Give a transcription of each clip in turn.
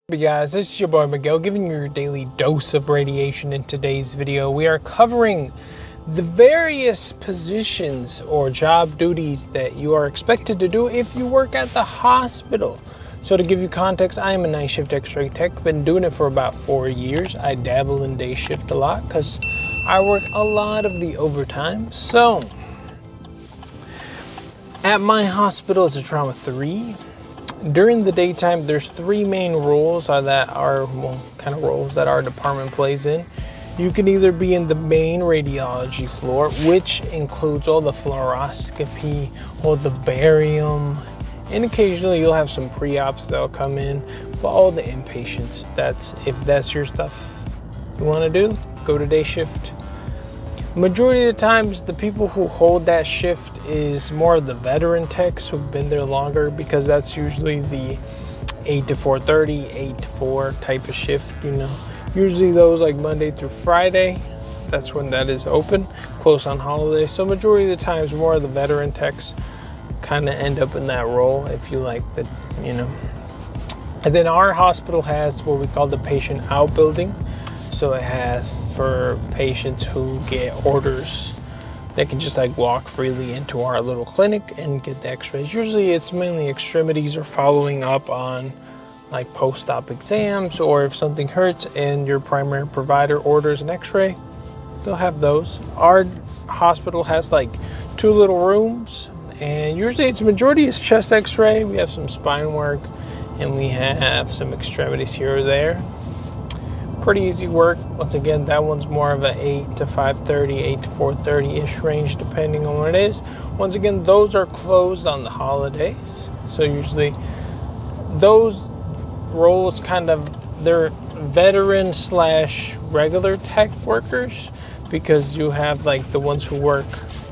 Hey guys, this is your boy Miguel giving you your daily dose of radiation. In today's video, we are covering the various positions or job duties that you are expected to do if you work at the hospital. So to give you context, I am a night shift X-ray tech, been doing it for about 4 years. I dabble in day shift a lot because I work a lot of the overtime. So at my hospital, it's a trauma 3. During the daytime, there's 3 main roles kind of roles that our department plays in. You can either be in the main radiology floor, which includes all the fluoroscopy, all the barium, and occasionally you'll have some pre-ops that'll come in, but all the inpatients. If that's your stuff you want to do, go to day shift. Majority of the times, the people who hold that shift is more of the veteran techs who've been there longer, because that's usually the 8 to 4:30, 8 to 4 type of shift, you know. Usually those like Monday through Friday, that's when that is open, close on holidays. So majority of the times, more of the veteran techs kind of end up in that role, if you like that, you know. And then our hospital has what we call the patient out building. So it has for patients who get orders, they can just like walk freely into our little clinic and get the x-rays. Usually it's mainly extremities or following up on like post-op exams, or if something hurts and your primary provider orders an x-ray, they'll have those. Our hospital has like 2 little rooms, and usually it's majority is chest x-ray. We have some spine work and we have some extremities here or there. Pretty easy work. Once again, that one's more of a 8 to 5:30, 8 to 4:30-ish range, depending on what it is. Once again, those are closed on the holidays. So usually those roles they're veteran / regular tech workers, because you have like the ones who work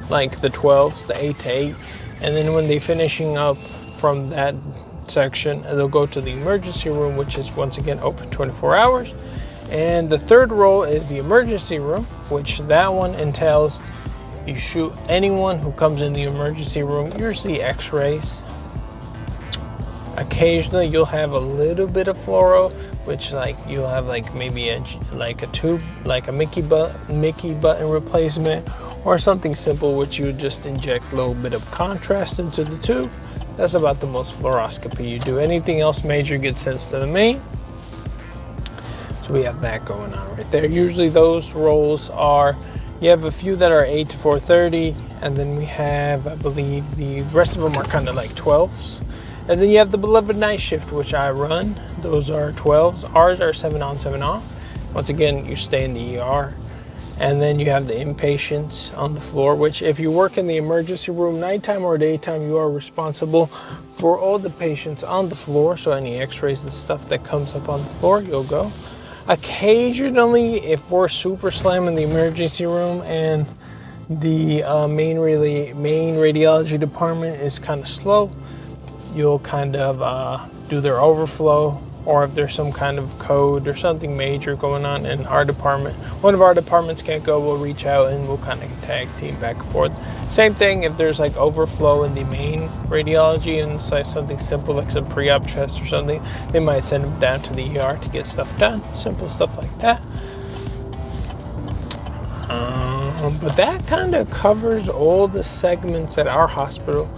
like the 12s, the 8 to 8. And then when they're finishing up from that section, they'll go to the emergency room, which is once again open 24 hours. And the 3rd role is the emergency room, which that one entails you shoot anyone who comes in the emergency room, usually x-rays. Occasionally you'll have a little bit of fluoro, which like you'll have like maybe a tube, like a Mickey button replacement, or something simple, which you just inject a little bit of contrast into the tube. That's about the most fluoroscopy you do. Anything else major gets sent to the main. So we have that going on right there. Usually those roles are, you have a few that are 8 to 4:30, and then we have, I believe, the rest of them are kind of like 12s. And then you have the beloved night shift, which I run. Those are 12s. Ours are 7 on, 7 off. Once again, you stay in the ER. And then you have the inpatients on the floor, which if you work in the emergency room, nighttime or daytime, you are responsible for all the patients on the floor. So any x-rays and stuff that comes up on the floor, you'll go. Occasionally, if we're super slammed in the emergency room and the main radiology department is kind of slow, you'll kind of do their overflow, or if there's some kind of code or something major going on in our department, one of our departments can't go, we'll reach out and we'll kind of tag team back and forth. Same thing if there's like overflow in the main radiology and it's like something simple like some pre-op chest or something, they might send them down to the ER to get stuff done. Simple stuff like that. But that kind of covers all the segments at our hospital.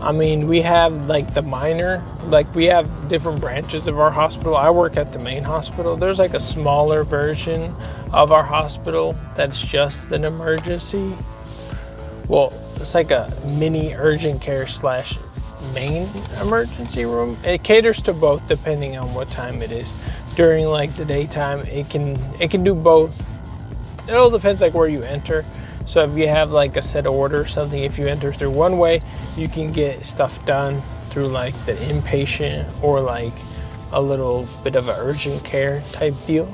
I mean, we have like the minor, like we have different branches of our hospital. I work at the main hospital. There's like a smaller version of our hospital that's just an emergency. Well, it's like a mini urgent care / main emergency room. It caters to both depending on what time it is. During like the daytime, it can do both. It all depends like where you enter. So if you have like a set order or something, if you enter through one way, you can get stuff done through like the inpatient or like a little bit of an urgent care type deal.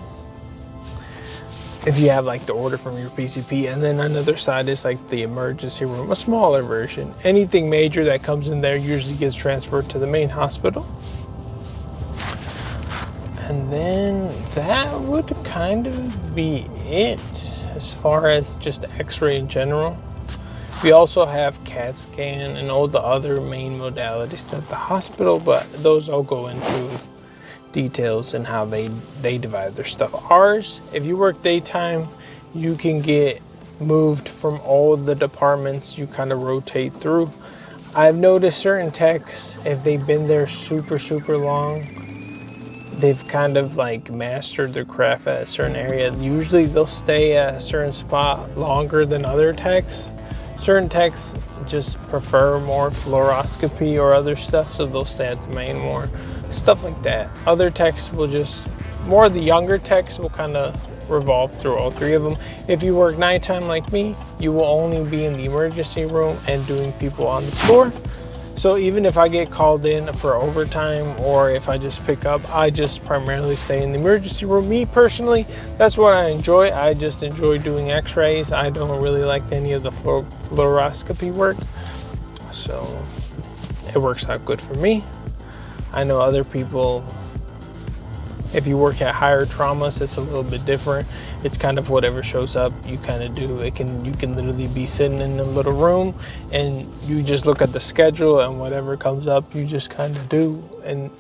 If you have like the order from your PCP, and then another side is like the emergency room, a smaller version. Anything major that comes in there usually gets transferred to the main hospital. And then that would kind of be it as far as just x-ray in general. We also have CAT scan and all the other main modalities at the hospital, but those I'll go into details and how they divide their stuff. Ours, if you work daytime, you can get moved from all the departments. You kind of rotate through. I've noticed certain techs, if they've been there super long, they've kind of like mastered their craft at a certain area. Usually they'll stay at a certain spot longer than other techs. Certain techs just prefer more fluoroscopy or other stuff, so they'll stay at the main more, stuff like that. Other techs will just, more of the younger techs will kind of revolve through all three of them. If you work nighttime like me, you will only be in the emergency room and doing people on the floor. So even if I get called in for overtime or if I just pick up, I just primarily stay in the emergency room. Me personally, that's what I enjoy. I just enjoy doing x-rays. I don't really like any of the fluoroscopy work. So it works out good for me. I know other people, if you work at higher traumas, it's a little bit different. It's kind of whatever shows up, you kind of do. You can literally be sitting in a little room and you just look at the schedule, and whatever comes up, you just kind of do. And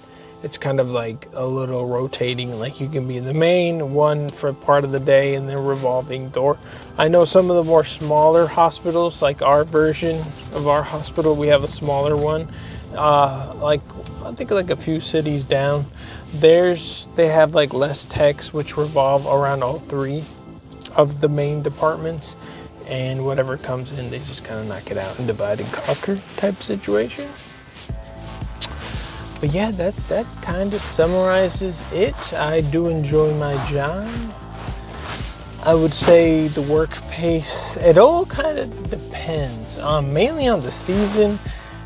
it's kind of like a little rotating, like you can be in the main one for part of the day and then revolving door. I know some of the more smaller hospitals, like our version of our hospital, we have a smaller one. Like I think like a few cities down, they have like less techs which revolve around all three of the main departments, and whatever comes in, they just kind of knock it out and divide and conquer type situation. But yeah, that kind of summarizes it. I do enjoy my job. I would say the work pace, it all kind of depends, mainly on the season,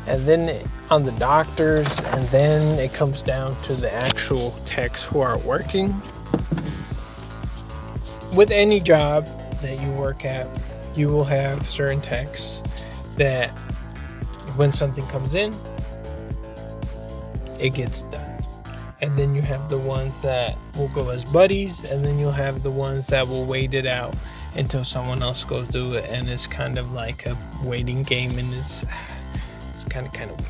and then on the doctors, and then it comes down to the actual techs who are working. With any job that you work at, you will have certain techs that when something comes in, it gets done. And then you have the ones that will go as buddies, and then you'll have the ones that will wait it out until someone else goes do it, and it's kind of like a waiting game, and it's kind of weird.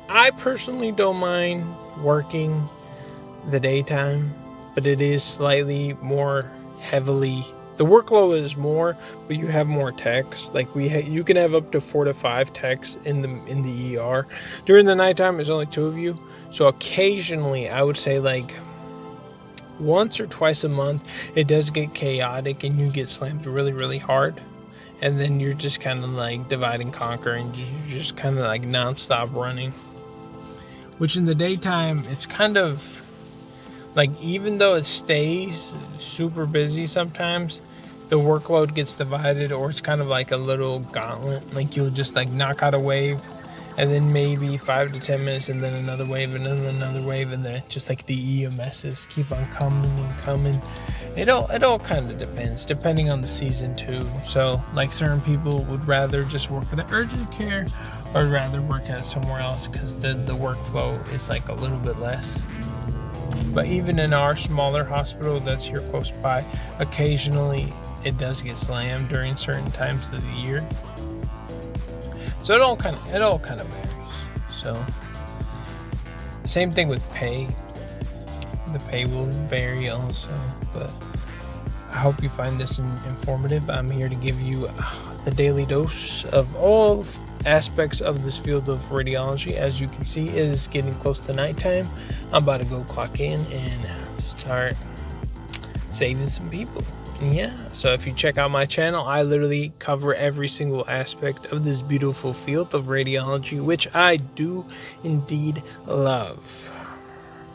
I personally don't mind working the daytime, but it is slightly more heavily. The workload is more, but you have more techs. Like you can have up to 4 to 5 techs in the ER. During the nighttime, there's only 2 of you. So occasionally, I would say like once or twice a month, it does get chaotic and you get slammed really hard. And then you're just kind of like divide and conquer, and you're just kind of like nonstop running. Which in the daytime, it's kind of like, even though it stays super busy sometimes, the workload gets divided, or it's kind of like a little gauntlet. Like you'll just like knock out a wave, and then maybe 5 to 10 minutes, and then another wave, and then another wave, and then just like the EMSs keep on coming and coming. It all kind of depends, depending on the season too. So like certain people would rather just work at urgent care, or rather work at somewhere else because the workflow is like a little bit less. But even in our smaller hospital that's here close by, occasionally it does get slammed during certain times of the year. So it all kind of varies. So same thing with pay. The pay will vary also, but I hope you find this informative. I'm here to give you the daily dose of all aspects of this field of radiology. As you can see, it is getting close to nighttime. I'm about to go clock in and start saving some people. Yeah, so if you check out my channel, I literally cover every single aspect of this beautiful field of radiology, which I do indeed love.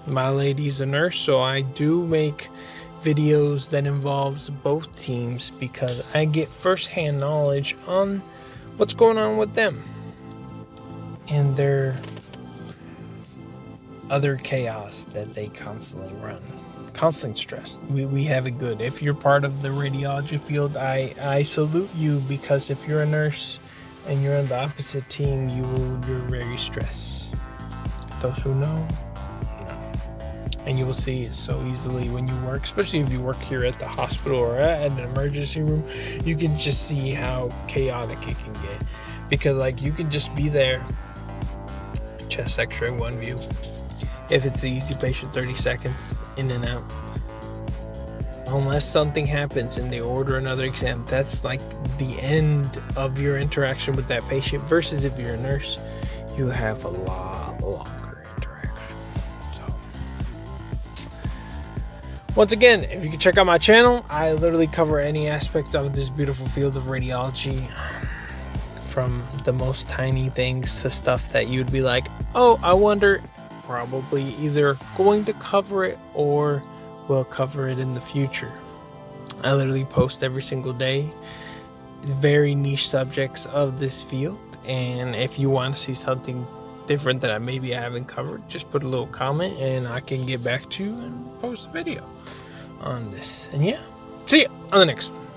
My lady's a nurse, so I do make videos that involves both teams because I get first-hand knowledge on what's going on with them and their other chaos that they constantly run. Constant stress. We have it good. If you're part of the radiology field, I salute you, because if you're a nurse and you're on the opposite team, you're very stressed. Those who know. And you will see it so easily when you work, especially if you work here at the hospital or at an emergency room. You can just see how chaotic it can get. because like you can just be there, chest x-ray, one view. If it's an easy patient, 30 seconds, in and out. Unless something happens and they order another exam, that's like the end of your interaction with that patient. Versus if you're a nurse, you have a lot longer interaction. So once again, if you can check out my channel, I literally cover any aspect of this beautiful field of radiology, from the most tiny things to stuff that you'd be like, oh, I wonder. Probably either going to cover it or will cover it in the future. I literally post every single day very niche subjects of this field, and if you want to see something different that maybe I haven't covered, just put a little comment and I can get back to you and post a video on this. And yeah, see ya on the next one.